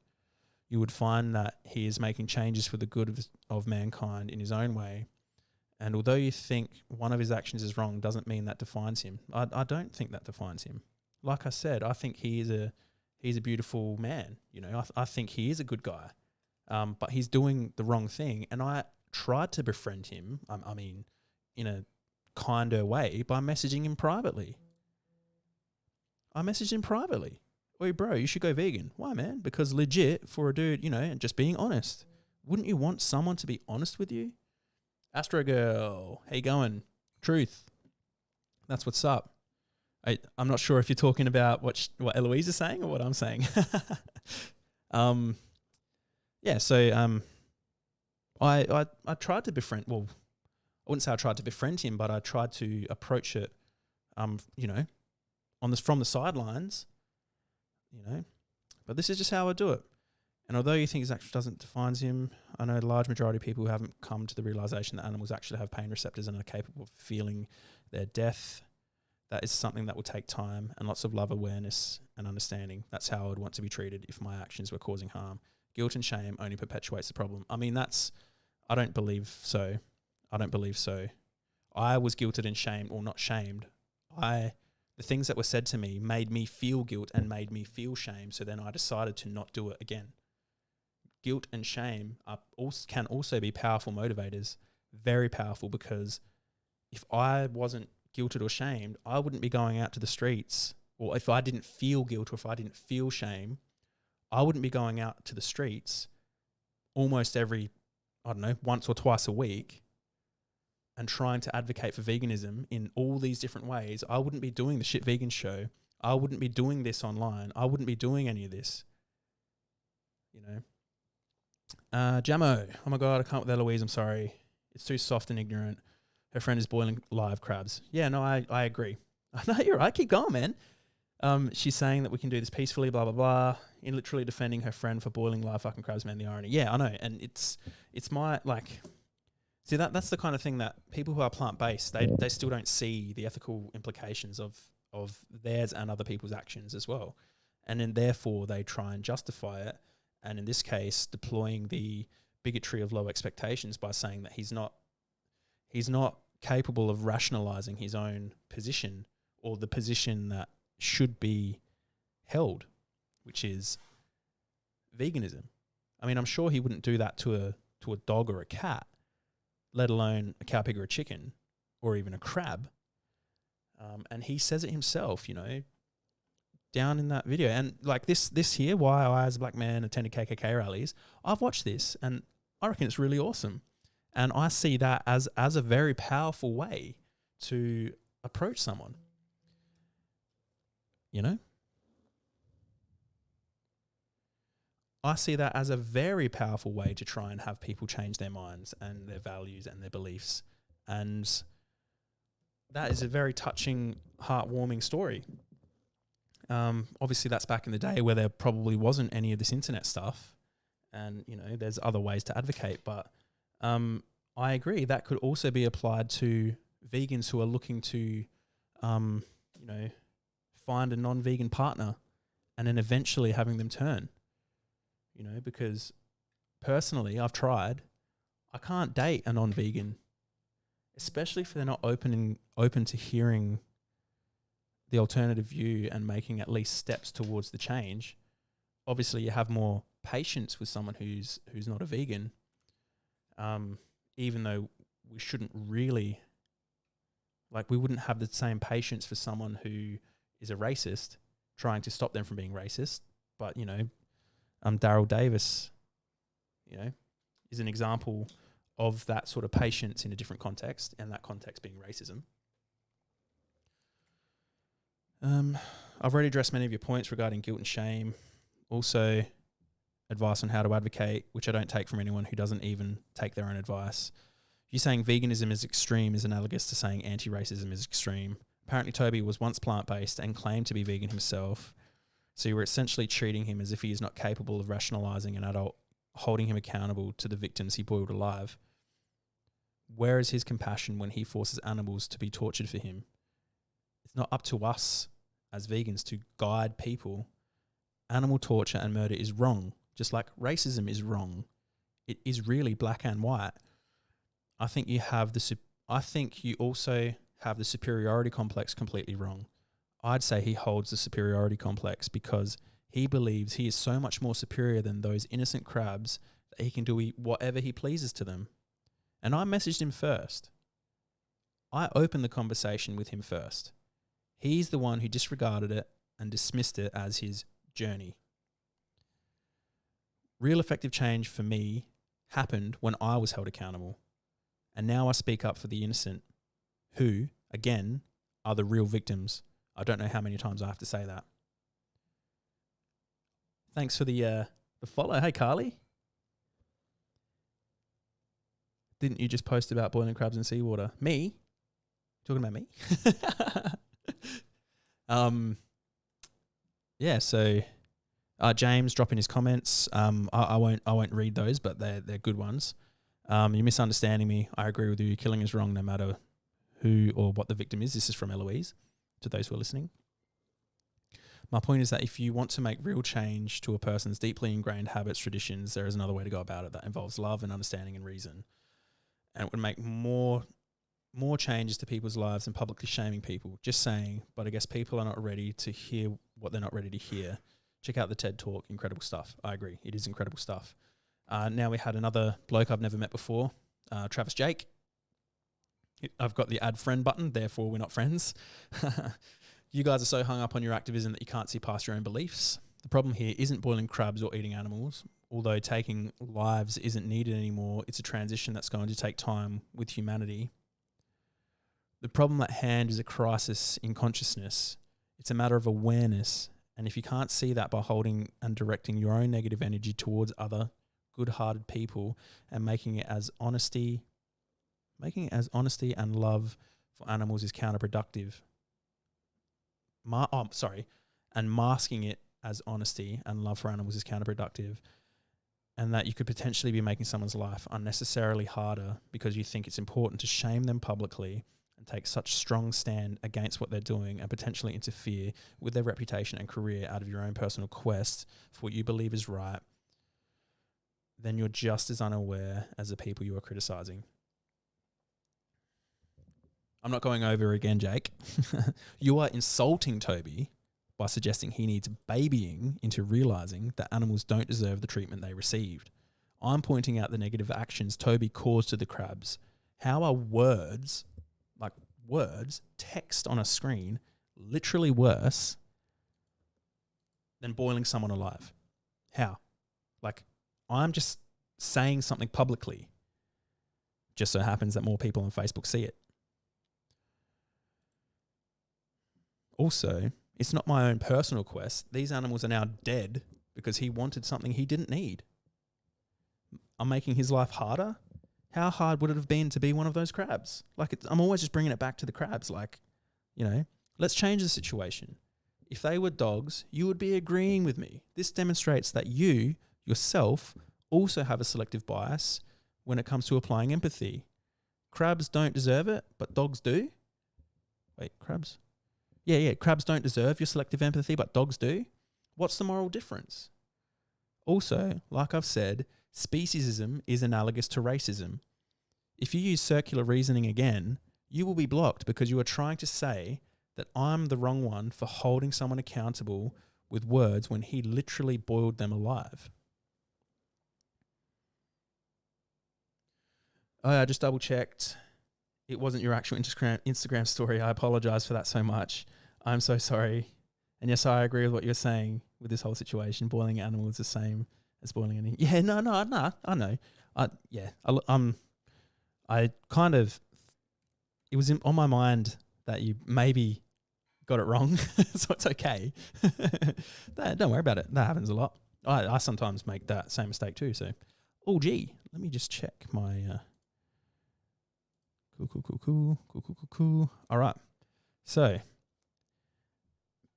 You would find that he is making changes for the good of mankind in his own way. And although you think one of his actions is wrong, doesn't mean that defines him. I don't think that defines him. Like I said, I think he's a beautiful man. You know, I think he is a good guy, but he's doing the wrong thing. And I tried to befriend him. I mean, in a kinder way by messaging him privately. I messaged him privately. Oi, bro, you should go vegan. Why, man? Because legit, for a dude, you know, and just being honest. Wouldn't you want someone to be honest with you? Astro Girl, how you going? Truth. That's what's up. I'm not sure if you're talking about what Eloise is saying or what I'm saying. Yeah, so I tried to befriend, well, I wouldn't say I tried to befriend him, but I tried to approach it, you know, from the sidelines, you know, but this is just how I do it. And although you think his action doesn't define him, I know a large majority of people who haven't come to the realization that animals actually have pain receptors and are capable of feeling their death. That is something that will take time and lots of love, awareness and understanding. That's how I would want to be treated if my actions were causing harm. Guilt and shame only perpetuates the problem. I mean, I don't believe so. I don't believe so. I was guilted and shamed, or not shamed. The things that were said to me made me feel guilt and made me feel shame. So then I decided to not do it again. Guilt and shame can also be powerful motivators, very powerful, because if I wasn't guilted or shamed, I wouldn't be going out to the streets. Or if I didn't feel guilt or if I didn't feel shame, I wouldn't be going out to the streets almost every, I don't know, once or twice a week and trying to advocate for veganism in all these different ways. I wouldn't be doing the Shit Vegan Show. I wouldn't be doing this online. I wouldn't be doing any of this. You know? Jamo, oh my God, I can't with Eloise, I'm sorry. It's too soft and ignorant. Her friend is boiling live crabs. Yeah, no, I agree. No, you're right. Keep going, man. She's saying that we can do this peacefully, blah, blah, blah, in literally defending her friend for boiling live fucking crabs, man, the irony. Yeah, I know. And it's my, like, see, that's the kind of thing that people who are plant-based, they still don't see the ethical implications of theirs and other people's actions as well. And then therefore they try and justify it. And in this case, deploying the bigotry of low expectations by saying that he's not capable of rationalizing his own position or the position that should be held, which is veganism. I mean, I'm sure he wouldn't do that to a dog or a cat, let alone a cow, pig, or a chicken, or even a crab. And he says it himself, you know, down in that video. And like this here, why I as a black man attended KKK rallies, I've watched this and I reckon it's really awesome. And I see that as a very powerful way to approach someone, you know? I see that as a very powerful way to try and have people change their minds and their values and their beliefs. And that is a very touching, heartwarming story. Obviously, that's back in the day where there probably wasn't any of this internet stuff. And, you know, there's other ways to advocate. But I agree, that could also be applied to vegans who are looking to, you know, find a non-vegan partner and then eventually having them turn. You know, because personally, I've tried. I can't date a non-vegan, especially if they're not open to hearing the alternative view and making at least steps towards the change. Obviously, you have more patience with someone who's not a vegan, even though we shouldn't really, like, we wouldn't have the same patience for someone who is a racist, trying to stop them from being racist. But, you know, Daryl Davis, you know, is an example of that sort of patience in a different context, and that context being racism. I've already addressed many of your points regarding guilt and shame. Also, advice on how to advocate, which I don't take from anyone who doesn't even take their own advice. You saying veganism is extreme is analogous to saying anti-racism is extreme. Apparently, Toby was once plant-based and claimed to be vegan himself. So you were essentially treating him as if he is not capable of rationalizing an adult, holding him accountable to the victims he boiled alive. Where is his compassion when he forces animals to be tortured for him? It's not up to us as vegans to guide people. Animal torture and murder is wrong, just like racism is wrong. It is really black and white. I think you also have the superiority complex completely wrong. I'd say he holds the superiority complex because he believes he is so much more superior than those innocent crabs that he can do whatever he pleases to them. And I messaged him first. I opened the conversation with him first. He's the one who disregarded it and dismissed it as his journey. Real effective change for me happened when I was held accountable. And now I speak up for the innocent who, again, are the real victims. I don't know how many times I have to say that. Thanks for the follow. Hey, Carly. Didn't you just post about boiling crabs in seawater? Me? Talking about me? Yeah, so James dropping his comments. I won't read those, but they're good ones. You're misunderstanding me. I agree with you. Killing is wrong no matter who or what the victim is. This is from Eloise, to those who are listening. My point is that if you want to make real change to a person's deeply ingrained habits, traditions, there is another way to go about it that involves love and understanding and reason. And it would make more changes to people's lives than publicly shaming people. Just saying, but I guess people are not ready to hear what they're not ready to hear. Check out the TED Talk. Incredible stuff. I agree. It is incredible stuff. Now we had another bloke I've never met before, Travis Jake. I've got the add friend button, therefore we're not friends. You guys are so hung up on your activism that you can't see past your own beliefs. The problem here isn't boiling crabs or eating animals. Although taking lives isn't needed anymore, it's a transition that's going to take time with humanity. The problem at hand is a crisis in consciousness. It's a matter of awareness. And if you can't see that by holding and directing your own negative energy towards other good-hearted people and making it as honesty and love for animals is counterproductive. And masking it as honesty and love for animals is counterproductive, and that you could potentially be making someone's life unnecessarily harder because you think it's important to shame them publicly and take such strong stand against what they're doing and potentially interfere with their reputation and career out of your own personal quest for what you believe is right. Then you're just as unaware as the people you are criticizing. I'm not going over again, Jake. You are insulting Toby by suggesting he needs babying into realizing that animals don't deserve the treatment they received. I'm pointing out the negative actions Toby caused to the crabs. How are words, text on a screen, literally worse than boiling someone alive? How? Like, I'm just saying something publicly. Just so happens that more people on Facebook see it. Also, it's not my own personal quest. These animals are now dead because he wanted something he didn't need. I'm making his life harder. How hard would it have been to be one of those crabs? Like, I'm always just bringing it back to the crabs. Like, let's change the situation. If they were dogs, you would be agreeing with me. This demonstrates that you, yourself, also have a selective bias when it comes to applying empathy. Crabs don't deserve it, but dogs do. Wait, crabs? Yeah, crabs don't deserve your selective empathy, but dogs do. What's the moral difference? Also, like I've said, speciesism is analogous to racism. If you use circular reasoning again, you will be blocked because you are trying to say that I'm the wrong one for holding someone accountable with words when he literally boiled them alive. Oh, I just double checked. It wasn't your actual Instagram story. I apologize for that so much. I'm so sorry. And yes, I agree with what you're saying with this whole situation. Boiling animals is the same as boiling any. Yeah, no, I know. I kind of, it was on my mind that you maybe got it wrong, so it's okay. Don't worry about it. That happens a lot. I sometimes make that same mistake too. So, let me just check my. Cool. All right. So,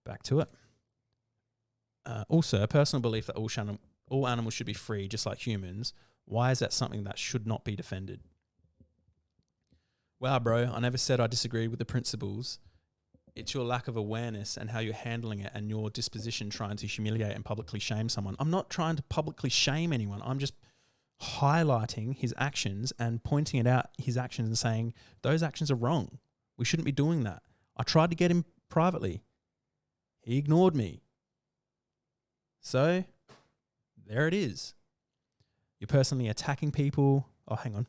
back to it. Also, a personal belief that all animals should be free, just like humans. Why is that something that should not be defended? Wow, bro, I never said I disagreed with the principles. It's your lack of awareness and how you're handling it and your disposition trying to humiliate and publicly shame someone. I'm not trying to publicly shame anyone. I'm just highlighting his actions and pointing it out, his actions, and saying, those actions are wrong. We shouldn't be doing that. I tried to get him privately. He ignored me. So, there it is. You're personally attacking people. Oh, hang on.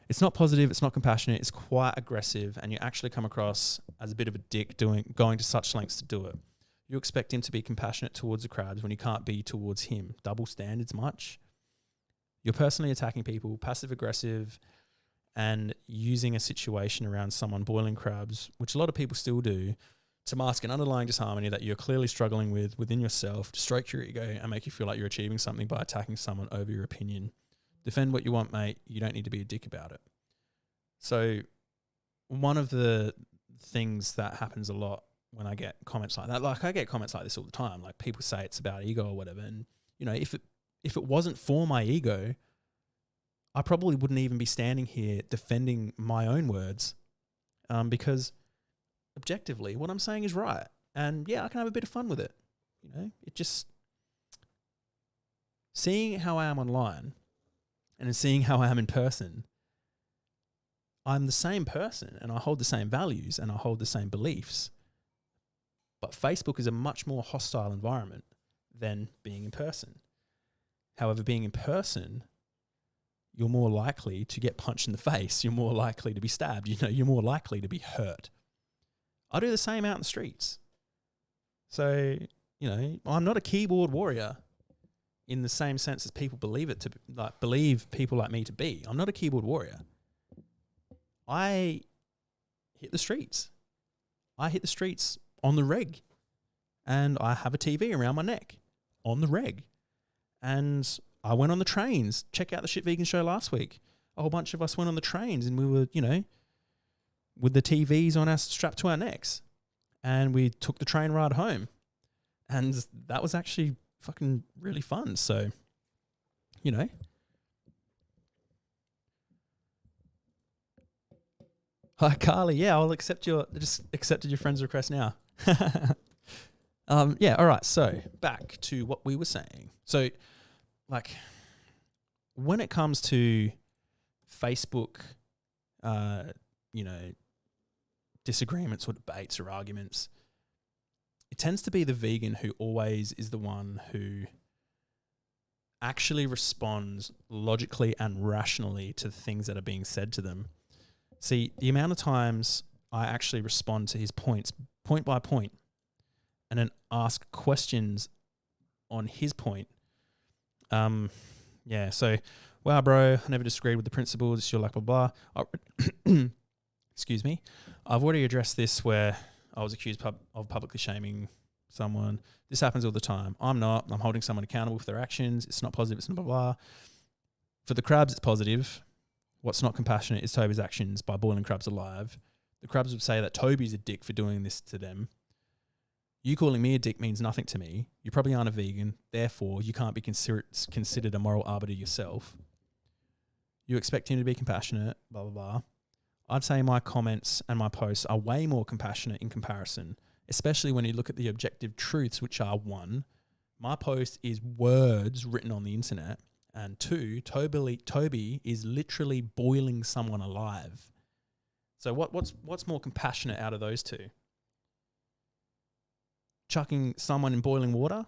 It's not positive, it's not compassionate, it's quite aggressive, and you actually come across as a bit of a dick going to such lengths to do it. You expect him to be compassionate towards the crabs when you can't be towards him. Double standards much? You're personally attacking people, passive aggressive, and using a situation around someone boiling crabs, which a lot of people still do, to mask an underlying disharmony that you're clearly struggling with within yourself, to stroke your ego and make you feel like you're achieving something by attacking someone over your opinion. Defend what you want, mate. You don't need to be a dick about it. So one of the things that happens a lot when I get comments like that, like I get comments like this all the time, like people say it's about ego or whatever. And, if it wasn't for my ego, I probably wouldn't even be standing here defending my own words, because objectively what I'm saying is right. And yeah, I can have a bit of fun with it. It just, seeing how I am online and seeing how I am in person, I'm the same person and I hold the same values and I hold the same beliefs. But Facebook is a much more hostile environment than being in person. However, being in person, you're more likely to get punched in the face. You're more likely to be stabbed. You're more likely to be hurt. I do the same out in the streets. So, I'm not a keyboard warrior in the same sense as people believe people like me to be. I'm not a keyboard warrior. I hit the streets. I hit the streets on the reg. And I have a TV around my neck on the reg. And I went on the trains. Check out the Shit Vegan show last week. A whole bunch of us went on the trains and we were, with the TVs on us strapped to our necks. And we took the train ride home. And that was actually fucking really fun. So, Hi, Carly. Yeah, I'll just accepted your friend's request now. Yeah, all right. So back to what we were saying. So, when it comes to Facebook, disagreements or debates or arguments, tends to be the vegan who always is the one who actually responds logically and rationally to the things that are being said to them. See, the amount of times I actually respond to his points point by point and then ask questions on his point. Yeah, so, wow, bro, I never disagreed with the principles. It's your like, blah, blah. Excuse me. I've already addressed this where I was accused of publicly shaming someone. This happens all the time. I'm not. I'm holding someone accountable for their actions. It's not positive. It's not blah, blah. For the crabs, it's positive. What's not compassionate is Toby's actions by boiling crabs alive. The crabs would say that Toby's a dick for doing this to them. You calling me a dick means nothing to me. You probably aren't a vegan. Therefore, you can't be considered a moral arbiter yourself. You expect him to be compassionate, blah, blah, blah. I'd say my comments and my posts are way more compassionate in comparison, especially when you look at the objective truths, which are 1, my post is words written on the internet, and 2, Toby is literally boiling someone alive. So what's more compassionate out of those two? Chucking someone in boiling water,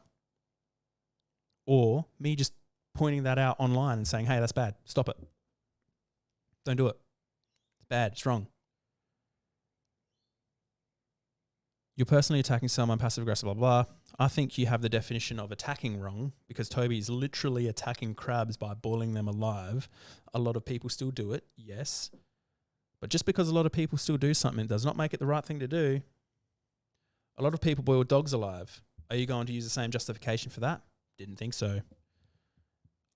or me just pointing that out online and saying, hey, that's bad. Stop it. Don't do it. It's bad. It's wrong. You're personally attacking someone, passive aggressive, blah, blah. I think you have the definition of attacking wrong because Toby is literally attacking crabs by boiling them alive. A lot of people still do it, yes. But just because a lot of people still do something does not make it the right thing to do. A lot of people boil dogs alive. Are you going to use the same justification for that? Didn't think so.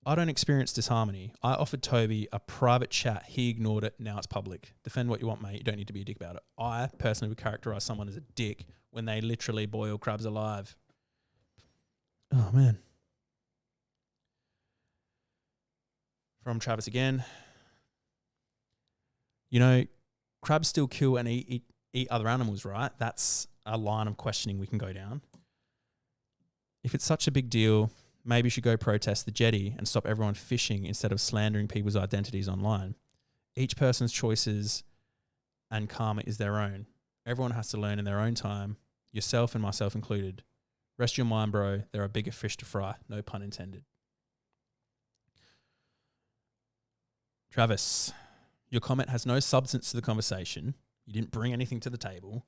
I don't experience disharmony. I offered Toby a private chat. He ignored it. Now it's public. Defend what you want, mate. You don't need to be a dick about it. I personally would characterize someone as a dick when they literally boil crabs alive. Oh, man. From Travis again. You know, crabs still kill and eat other animals, right? That's a line of questioning we can go down. If it's such a big deal, maybe you should go protest the jetty and stop everyone fishing instead of slandering people's identities online. Each person's choices and karma is their own. Everyone has to learn in their own time, yourself and myself included. Rest your mind, bro. There are bigger fish to fry. No pun intended. Travis, your comment has no substance to the conversation. You didn't bring anything to the table.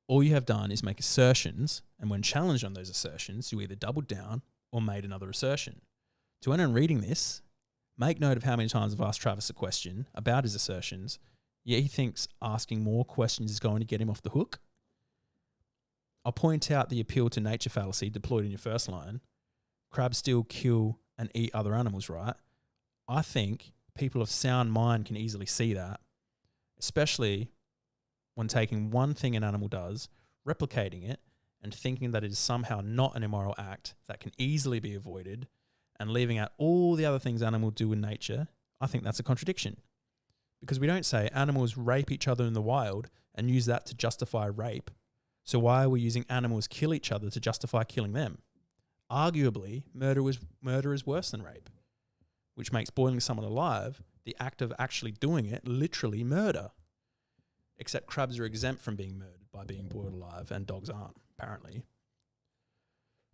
All you have done is make assertions, and when challenged on those assertions, you either doubled down or made another assertion. To anyone reading this, make note of how many times I've asked Travis a question about his assertions, yet he thinks asking more questions is going to get him off the hook. I'll point out the appeal to nature fallacy deployed in your first line. Crabs still kill and eat other animals, right? I think people of sound mind can easily see that, especially when taking one thing an animal does, replicating it, and thinking that it is somehow not an immoral act that can easily be avoided, and leaving out all the other things animals do in nature. I think that's a contradiction. Because we don't say animals rape each other in the wild and use that to justify rape. So why are we using animals kill each other to justify killing them? Arguably, murder is worse than rape, which makes boiling someone alive, the act of actually doing it, literally murder. Except crabs are exempt from being murdered by being boiled alive, and dogs aren't, apparently.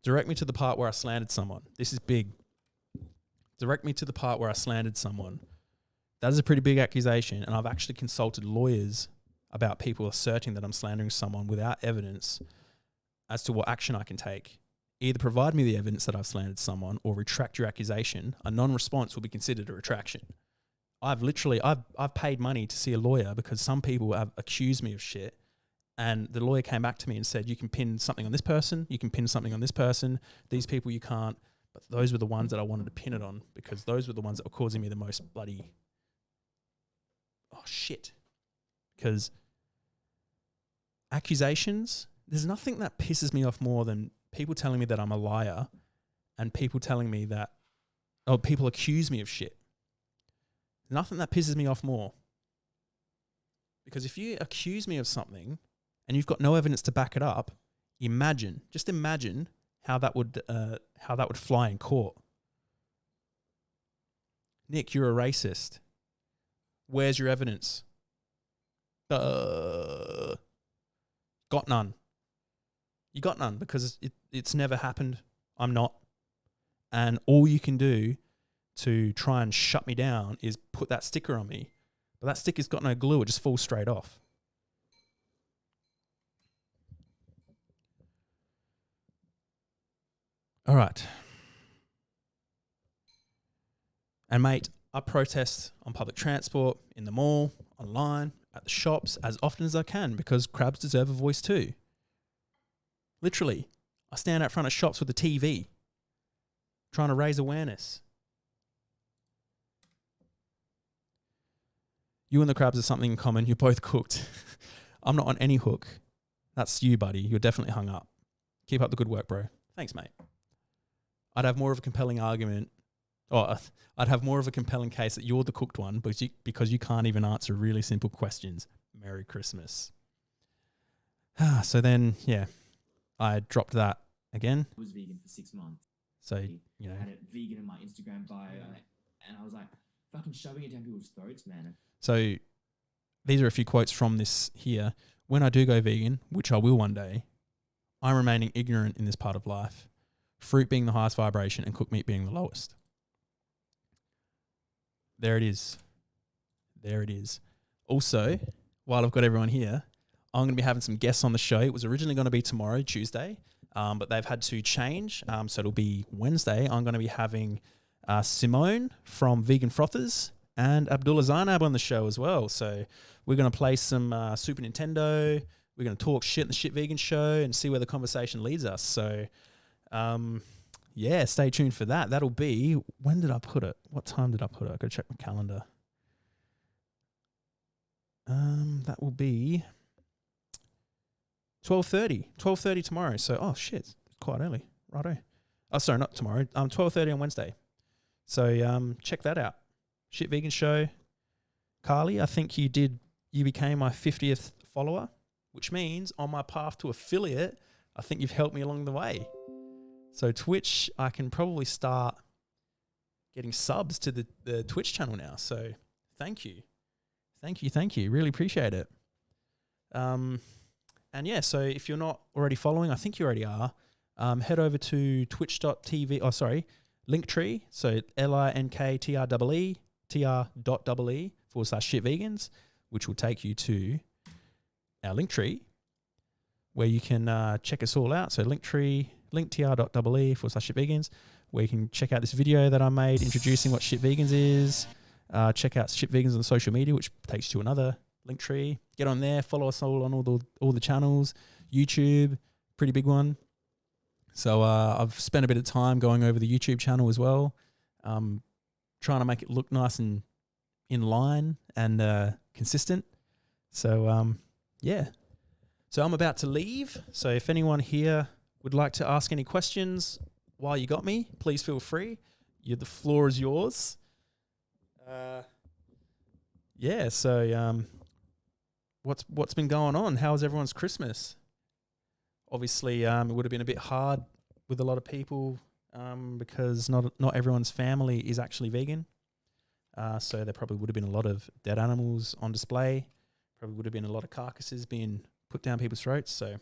Direct me to the part where I slandered someone. This is big. Direct me to the part where I slandered someone. That is a pretty big accusation, and I've actually consulted lawyers about people asserting that I'm slandering someone without evidence as to what action I can take. Either provide me the evidence that I've slandered someone or retract your accusation. A non-response will be considered a retraction. I've paid money to see a lawyer because some people have accused me of shit, and the lawyer came back to me and said, you can pin something on this person, you can pin something on this person, these people you can't, but those were the ones that I wanted to pin it on because those were the ones that were causing me the most bloody shit. Because accusations, there's nothing that pisses me off more than people telling me that I'm a liar and people telling me that, people accuse me of shit. Nothing that pisses me off more. Because if you accuse me of something and you've got no evidence to back it up, just imagine how that would fly in court. Nick, you're a racist. Where's your evidence? Got none. You got none because it's never happened. I'm not. And all you can do to try and shut me down is put that sticker on me. But that sticker's got no glue. It just falls straight off. All right. And mate, I protest on public transport, in the mall, online, at the shops as often as I can because crabs deserve a voice too. Literally, I stand out front of shops with a TV trying to raise awareness. You and the crabs have something in common. You're both cooked. I'm not on any hook. That's you, buddy. You're definitely hung up. Keep up the good work, bro. Thanks, mate. I'd have more of a compelling argument. I'd have more of a compelling case that you're the cooked one because you can't even answer really simple questions. Merry Christmas. So then, yeah, I dropped that again. I was vegan for 6 months. So, you know. I had it vegan in my Instagram bio, and I was like, fucking shoving it down people's throats, man. So these are a few quotes from this here. When I do go vegan, which I will one day, I'm remaining ignorant in this part of life. Fruit being the highest vibration and cooked meat being the lowest. There it is. There it is. Also, while I've got everyone here, I'm going to be having some guests on the show. It was originally going to be tomorrow, Tuesday, but they've had to change. So it'll be Wednesday. I'm going to be having Simone from Vegan Frothers and Abdullah Zainab on the show as well. So we're going to play some Super Nintendo. We're going to talk shit in the Shit Vegan Show and see where the conversation leads us. So, yeah, stay tuned for that. That'll be, when did I put it? What time did I put it? I've got to check my calendar. That will be 12:30 tomorrow. So, oh shit, it's quite early. Righto. Oh, sorry, not tomorrow. 12:30 on Wednesday. So, check that out. Shit Vegan Show. Carly, I think you became my 50th follower, which means on my path to affiliate, I think you've helped me along the way. So Twitch, I can probably start getting subs to the Twitch channel now. So thank you. Thank you. Really appreciate it. And yeah, so if you're not already following, I think you already are, head over to twitch.tv, Linktree, so linktr.ee/shitvegans, which will take you to our Linktree, where you can check us all out. So linktr.ee/shitvegans, where you can check out this video that I made introducing what Shit Vegans is. Check out Shit Vegans on social media, which takes you to another Linktree. Get on there, follow us all on all the channels. YouTube, pretty big one. So I've spent a bit of time going over the YouTube channel as well, trying to make it look nice and in line and consistent. So yeah. So I'm about to leave. So if anyone here would like to ask any questions while you got me, please feel free. The floor is yours. Yeah. So what's been going on? How was everyone's Christmas? Obviously, it would have been a bit hard with a lot of people because not everyone's family is actually vegan. So there probably would have been a lot of dead animals on display. Probably would have been a lot of carcasses being put down people's throats. So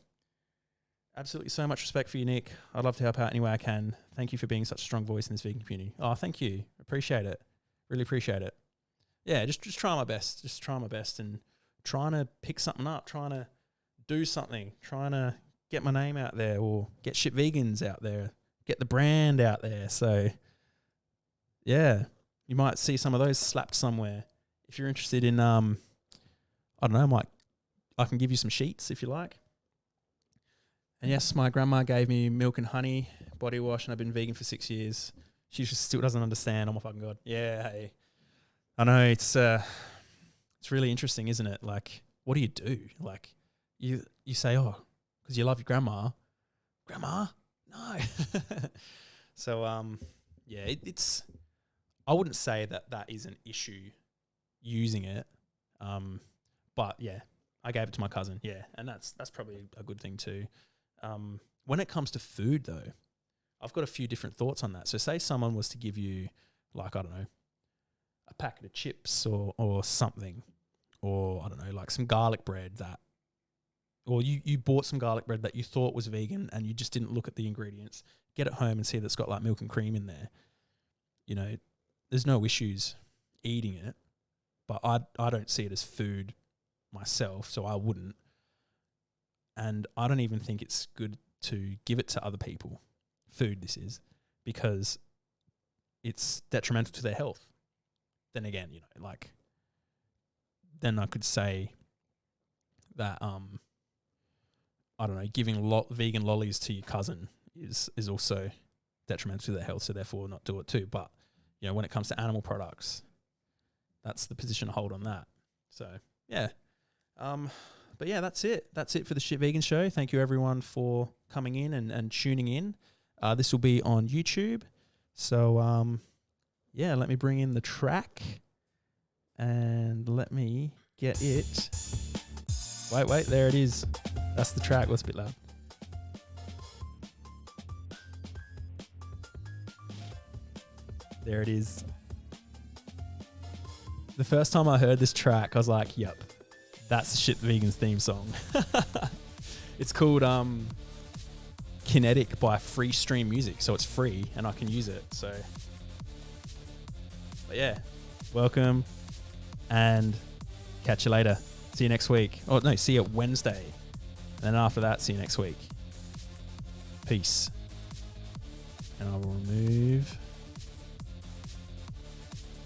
absolutely so much respect for you, Nick. I'd love to help out any way I can. Thank you for being such a strong voice in this vegan community. Oh, thank you. Appreciate it. Really appreciate it. Yeah, just try my best. Just try my best and trying to pick something up, trying to do something, trying to get my name out there or get Shit Vegans out there, get the brand out there. So, yeah, you might see some of those slapped somewhere. If you're interested in, I don't know, I can give you some sheets if you like. And yes, my grandma gave me milk and honey body wash, and I've been vegan for 6 years. She just still doesn't understand. Oh my fucking God. Yeah, hey. I know it's really interesting, isn't it? Like, what do you do? Like, you say, oh, because you love your grandma. Grandma? No. So, yeah, it's. I wouldn't say that is an issue using it, but yeah, I gave it to my cousin. Yeah, and that's probably a good thing too. When it comes to food, though, I've got a few different thoughts on that. So, say someone was to give you, like, I don't know, a packet of chips or something, or I don't know, like some garlic bread that or you bought some garlic bread that you thought was vegan and you just didn't look at the ingredients, get it home and see that it's got like milk and cream in there. You know, there's no issues eating it, but I don't see it as food myself, so I wouldn't. And I don't even think it's good to give it to other people. Food, this is, because it's detrimental to their health. Then again, you know, like, then I could say that I don't know, giving vegan lollies to your cousin is also detrimental to their health, so therefore not do it too. But you know, when it comes to animal products, that's the position I hold on that. So yeah, but yeah, that's it. That's it for the Shit Vegan Show. Thank you everyone for coming in and tuning in. This will be on YouTube. So yeah, let me bring in the track and let me get it. Wait, there it is. That's the track. Let's be loud. There it is. The first time I heard this track, I was like, yep, that's the Shit Vegans theme song. It's called Kinetic by Free Stream Music. So it's free and I can use it. So, but yeah, welcome and catch you later. See you next week. Oh, no, see you Wednesday. And then after that, see you next week. Peace. And I will remove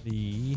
the